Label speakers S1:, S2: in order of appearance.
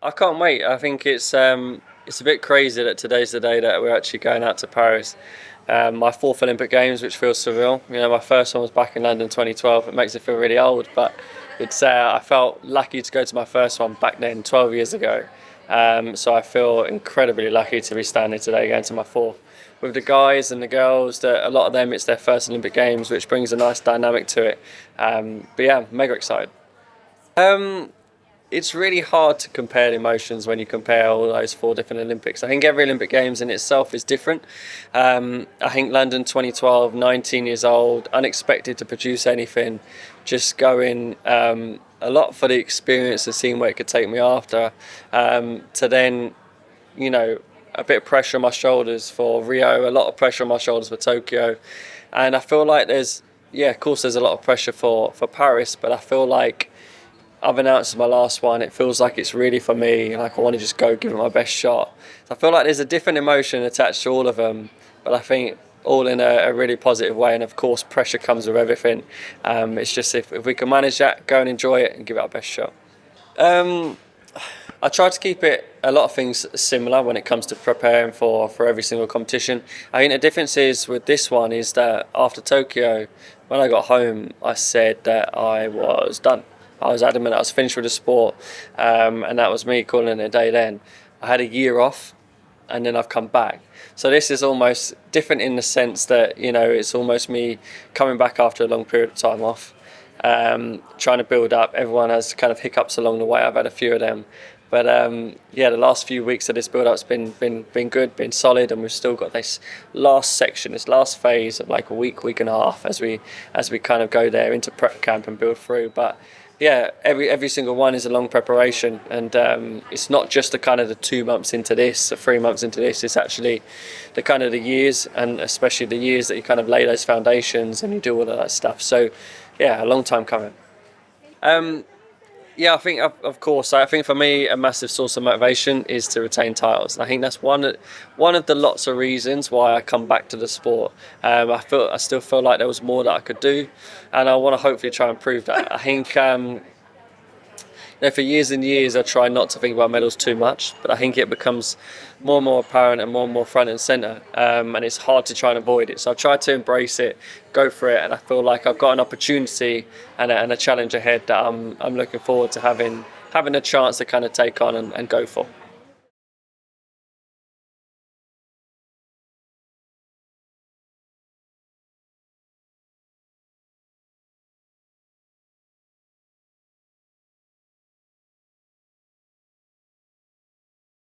S1: I can't wait. I think it's a bit crazy that today's the day that we're actually going out to Paris. My fourth Olympic Games, which feels surreal. You know, my first one was back in London 2012. It makes it feel really old, but it's I felt lucky to go to my first one back then, 12 years ago. So I feel incredibly lucky to be standing today going to my fourth. With the guys and the girls, that a lot of them, it's their first Olympic Games, which brings a nice dynamic to it. But yeah, mega excited. It's really hard to compare the emotions when you compare all those four different Olympics. I think every Olympic Games in itself is different. I think London 2012, 19 years old, unexpected to produce anything, just going a lot for the experience of seeing where it could take me after, to then, you know, a bit of pressure on my shoulders for Rio, a lot of pressure on my shoulders for Tokyo. And I feel like of course there's a lot of pressure for Paris, but I feel like I've announced my last one. It feels like it's really for me. Like I want to just go give it my best shot. So I feel like there's a different emotion attached to all of them, but I think all in a really positive way. And of course, pressure comes with everything. It's just if we can manage that, go and enjoy it and give it our best shot. I try to keep a lot of things similar when it comes to preparing for every single competition. I think the difference is with this one is that after Tokyo, when I got home, I said that I was done. I was adamant I was finished with the sport, and that was me calling it a day then. I had a year off, and then I've come back. So this is almost different in the sense that, you know, it's almost me coming back after a long period of time off, trying to build up. Everyone has kind of hiccups along the way. I've had a few of them. But the last few weeks of this build-up's been good, been solid, and we've still got this last section, this last phase of like a week and a half as we kind of go there into prep camp and build through. But yeah, every single one is a long preparation, and it's not just the kind of the 2 months into this, or 3 months into this. It's actually the kind of the years, and especially the years that you kind of lay those foundations and you do all of that stuff. So yeah, a long time coming. I think, of course, I think for me a massive source of motivation is to retain titles. I think that's one of the lots of reasons why I come back to the sport. I still feel like there was more that I could do, and I want to hopefully try and prove that. I think for years and years I try not to think about medals too much, but I think it becomes more and more apparent and more front and centre, and it's hard to try and avoid it. So I've tried to embrace it, go for it, and I feel like I've got an opportunity and a challenge ahead that I'm looking forward to having a chance to kind of take on and go for.